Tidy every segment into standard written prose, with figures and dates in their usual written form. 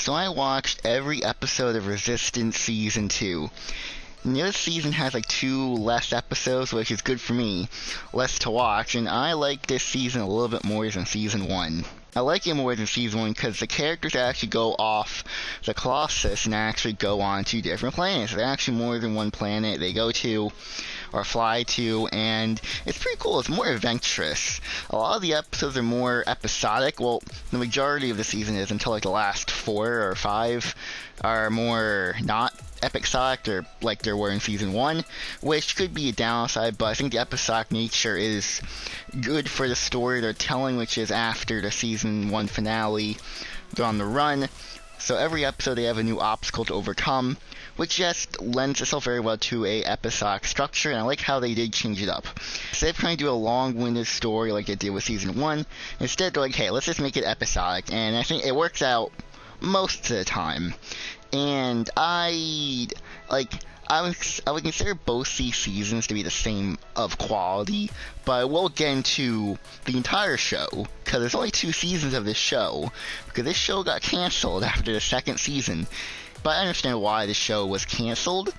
So I watched every episode of Resistance Season 2. This season has like 2 less episodes, which is good for me, less to watch, and I like this season a little bit more than Season 1. I like it more than Season 1 because the characters actually go off the Colossus and actually go on to different planets. There's actually more than one planet they go to or fly to, and it's pretty cool. It's more adventurous. A lot of the episodes are more episodic. Well, the majority of the season is until like the last 4 or 5 are more not episodic or like there were in Season 1, which could be a downside, but I think the episodic nature is good for the story they're telling, which is after the Season 1 finale. They're on the run, so every episode they have a new obstacle to overcome, which just lends itself very well to a episodic structure, and I like how they did change it up. Instead of trying to do a long-winded story like they did with Season 1, instead they're like, hey, let's just make it episodic, and I think it works out most of the time. And I would consider both these seasons to be the same of quality, but I will get into the entire show, because there's only 2 seasons of this show, because this show got canceled after the 2nd season. But I understand why the show was canceled,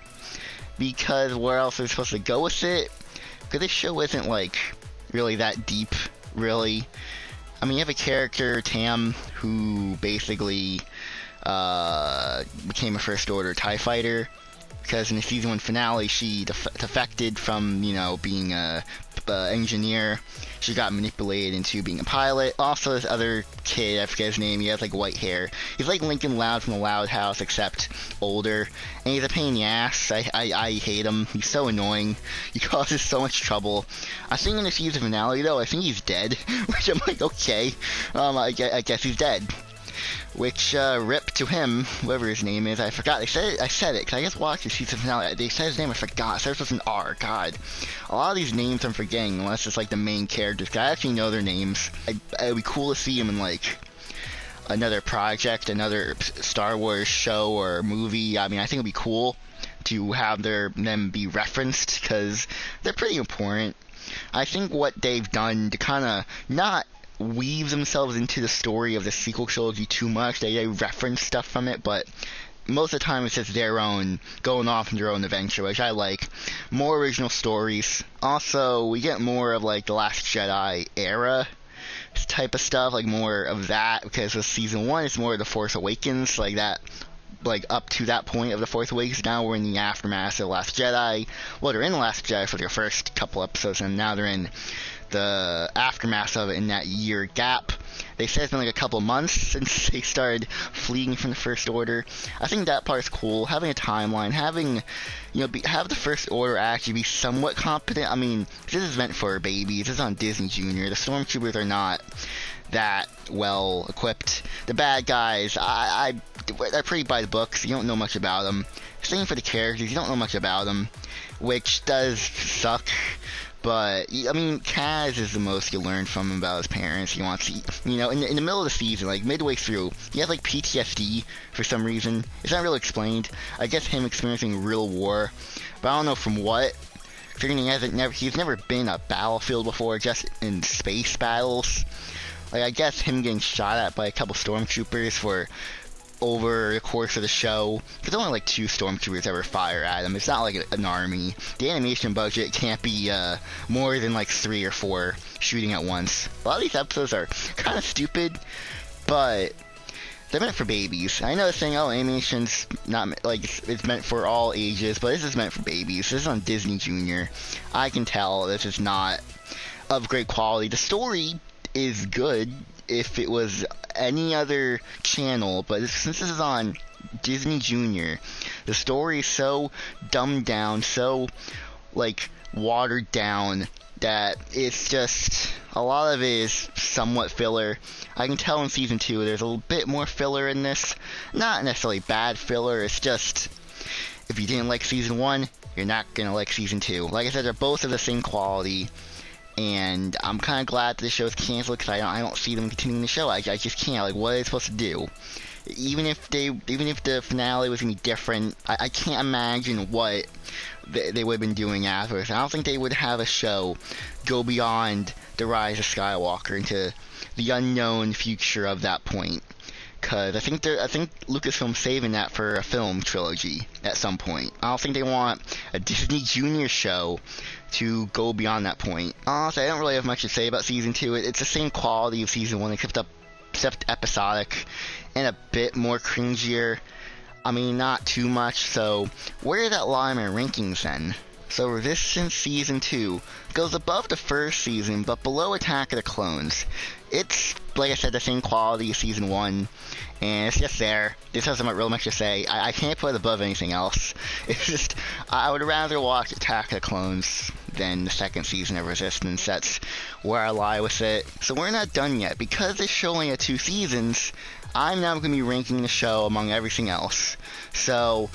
because where else are they supposed to go with it? Because this show isn't, like, really that deep, really. I mean, you have a character, Tam, who basically became a First Order TIE fighter, because in the Season 1 finale, she defected from, being a engineer. She got manipulated into being a pilot. Also, this other kid, I forget his name, he has, like, white hair. He's like Lincoln Loud from the Loud House, except older. And he's a pain in the ass. I hate him. He's so annoying. He causes so much trouble. I think in the Season finale, though, I think he's dead. Which I'm like, okay. I guess he's dead. Which, rip to him, whoever his name is. I forgot. I said it, because I just watched the season finale. They said his name, I forgot. It starts with an R. God. A lot of these names I'm forgetting, unless it's, like, the main characters. I actually know their names. It'd be cool to see them in, like, another project, another Star Wars show or movie. I mean, I think it'd be cool to have them be referenced, because they're pretty important. I think what they've done to kind of not weave themselves into the story of the sequel trilogy too much. They reference stuff from it, but most of the time it's just their own, going off on their own adventure, which I like. More original stories. Also, we get more of, like, the Last Jedi era type of stuff, like, more of that, because with Season 1, it's more of The Force Awakens, like that, like, up to that point of The Force Awakens. Now we're in the aftermath of The Last Jedi. Well, they're in The Last Jedi for their first couple episodes, and now they're in the aftermath of it in that year gap. They said it's been like a couple months since they started fleeing from the First Order. I think that part's cool. Having a timeline, having, have the First Order actually be somewhat competent. I mean, this is meant for babies. This is on Disney Junior. The Stormtroopers are not that well equipped. The bad guys, they're pretty by the books. You don't know much about them. Same for the characters. You don't know much about them, which does suck. But, I mean, Kaz is the most you learn from him about his parents. He wants to, in the middle of the season, like, midway through, he has, like, PTSD for some reason. It's not really explained. I guess him experiencing real war, but I don't know from what. Figuring he's never been a battlefield before, just in space battles. Like, I guess him getting shot at by a couple stormtroopers for over the course of the show. There's only like 2 stormtroopers ever fire at him. It's not like an army. The animation budget can't be more than like 3 or 4 shooting at once. A lot of these episodes are kind of stupid, but they're meant for babies. I know they're saying, oh, animation's not like it's meant for all ages, but this is meant for babies. This is on Disney Junior. I can tell this is not of great quality. The story is good if it was any other channel, but since this is on Disney Junior, the story is so dumbed down, so, like, watered down, that it's just, a lot of it is somewhat filler. I can tell in Season 2 there's a little bit more filler in this. Not necessarily bad filler, it's just, if you didn't like Season 1, you're not gonna like Season 2. Like I said, they're both of the same quality. And I'm kind of glad that the show's canceled, because I don't see them continuing the show. I just can't. Like, what are they supposed to do? Even if the finale was gonna be different, I can't imagine what they would have been doing afterwards. I don't think they would have a show go beyond the rise of Skywalker into the unknown future of that point. because I think Lucasfilm's saving that for a film trilogy at some point. I don't think they want a Disney Junior show to go beyond that point. Honestly, I don't really have much to say about season 2. It's the same quality of season 1, except episodic and a bit more cringier. I mean, not too much. So where did that lie in my rankings then? So Resistance Season 2 goes above the first season, but below Attack of the Clones. It's, like I said, the same quality as Season 1, and it's just there. This hasn't really much to say. I can't put it above anything else. It's just, I would rather watch Attack of the Clones than the second season of Resistance. That's where I lie with it. So we're not done yet. Because this show only had 2 seasons, I'm now going to be ranking the show among everything else. So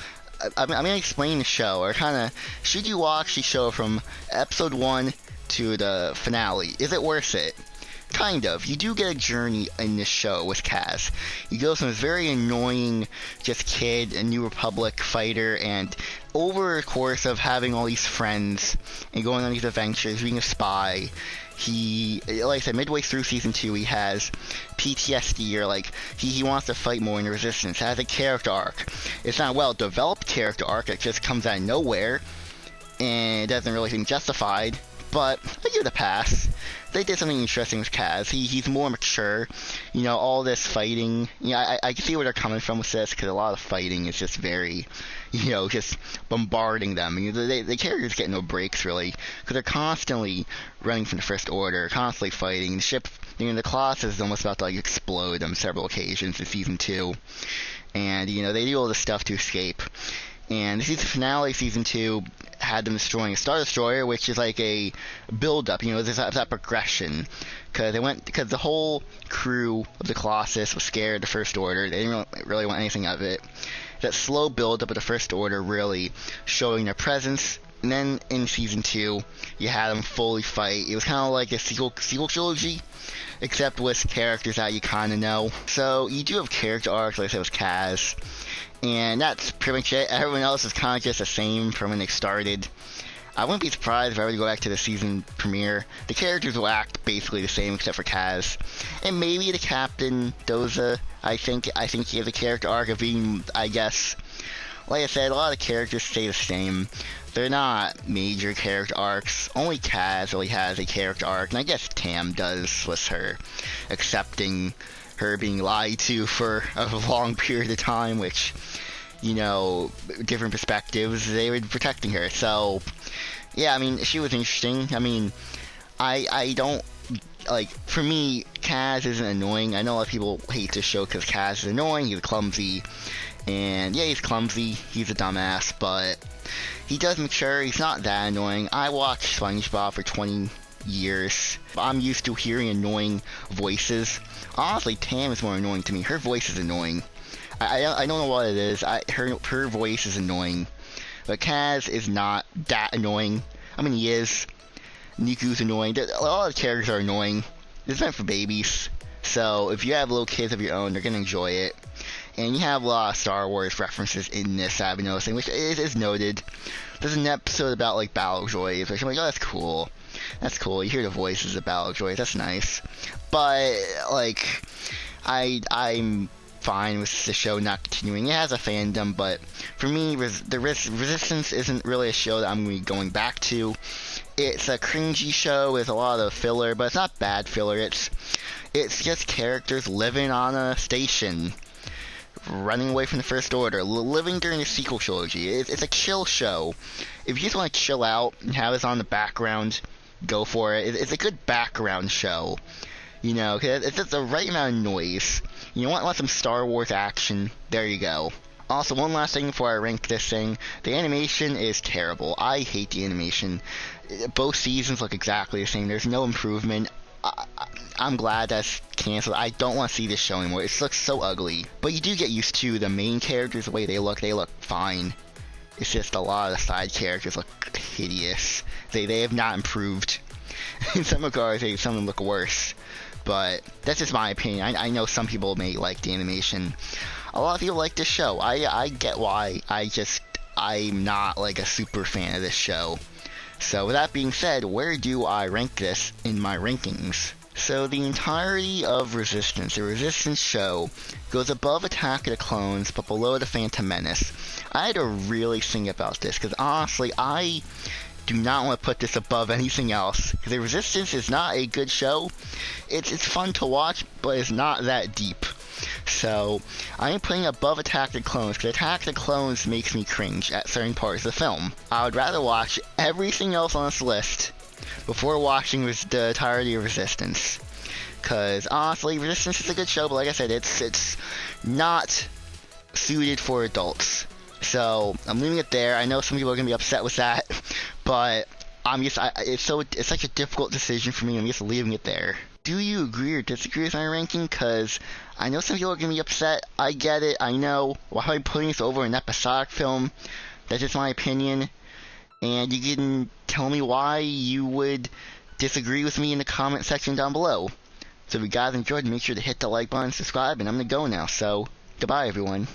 I'm going to explain the show, or kind of, should you watch the show from episode 1 to the finale? Is it worth it? Kind of. You do get a journey in this show with Kaz. You go from this very annoying, just kid, a New Republic fighter, and over the course of having all these friends and going on these adventures, being a spy, he, like I said, midway through season 2, he has PTSD, or like, he wants to fight more in the Resistance. Has a character arc. It's not a well-developed character arc, it just comes out of nowhere, and it doesn't really seem justified, but I give it a pass. They did something interesting with Kaz. He's more mature. You know, all this fighting. You know, I can see where they're coming from with this, because a lot of fighting is just very, you know, just bombarding them. You know, the characters get no breaks, really, because they're constantly running from the First Order, constantly fighting. The ship, you know, the Colossus is almost about to, like, explode on several occasions in Season 2. And, you know, they do all this stuff to escape. And the season finale, Season 2, had them destroying a Star Destroyer, which is like a build-up, you know, there's that progression. Because the whole crew of the Colossus was scared of the First Order. They didn't really want anything of it. That slow build-up of the First Order really showing their presence. And then in Season 2, you had them fully fight. It was kind of like a sequel trilogy, except with characters that you kind of know. So you do have character arcs, like I said, with Kaz. And that's pretty much it. Everyone else is kind of just the same from when they started. I wouldn't be surprised if I were to go back to the season premiere. The characters will act basically the same except for Kaz. And maybe the Captain Doza, I think he has a character arc of being, I guess, like I said, a lot of characters stay the same. They're not major character arcs. Only Kaz really has a character arc, and I guess Tam does with her accepting her being lied to for a long period of time, which, you know, different perspectives, they were protecting her. So, yeah, I mean, she was interesting. I mean, I don't, like, for me, Kaz isn't annoying. I know a lot of people hate this show because Kaz is annoying, he's clumsy, and yeah, he's clumsy, he's a dumbass, but he does mature, he's not that annoying. I watched SpongeBob for 20 years. I'm used to hearing annoying voices. Honestly, Tam is more annoying to me. Her voice is annoying. I don't know what it is. Her voice is annoying. But Kaz is not that annoying. I mean, he is. Niku's annoying. A lot of characters are annoying. It's meant for babies. So if you have little kids of your own, they're going to enjoy it. And you have a lot of Star Wars references in this, I've been noticing, which is noted. There's an episode about, like, battle droids, which I'm like, oh, that's cool. That's cool. You hear the voices of battle droids. That's nice. But, like, I'm fine with the show not continuing. It has a fandom, but for me, Resistance isn't really a show that I'm going to be going back to. It's a cringy show with a lot of filler, but it's not bad filler. It's just characters living on a station, running away from the First Order, living during the sequel trilogy. It's a chill show. If you just want to chill out and have this on the background, go for it. It's a good background show. You know, cause it's just the right amount of noise. You want some Star Wars action, there you go. Also, one last thing before I rank this thing. The animation is terrible. I hate the animation. Both seasons look exactly the same. There's no improvement. I'm glad that's canceled. I don't want to see this show anymore. It looks so ugly. But you do get used to the main characters, the way they look fine. It's just a lot of the side characters look hideous. They have not improved. In some regards, some of them look worse. But that's just my opinion. I know some people may like the animation. A lot of people like this show. I get why. I'm not like a super fan of this show. So with that being said, where do I rank this in my rankings? So the entirety of Resistance, the Resistance show, goes above Attack of the Clones but below the Phantom Menace. I had to really think about this, because honestly, I do not want to put this above anything else. Because the Resistance is not a good show. It's fun to watch, but it's not that deep. So I am putting above Attack the Clones, because Attack the Clones makes me cringe at certain parts of the film. I would rather watch everything else on this list before watching the entirety of Resistance. Because honestly, Resistance is a good show, but like I said, it's not suited for adults. So I'm leaving it there. I know some people are gonna be upset with that, but it's such a difficult decision for me. I'm just leaving it there. Do you agree or disagree with my ranking? Because I know some people are gonna be upset. I get it. I know. Why am I putting this over an episodic film? That's just my opinion. And you can tell me why you would disagree with me in the comment section down below. So if you guys enjoyed, make sure to hit the like button, subscribe, and I'm gonna go now. So goodbye, everyone.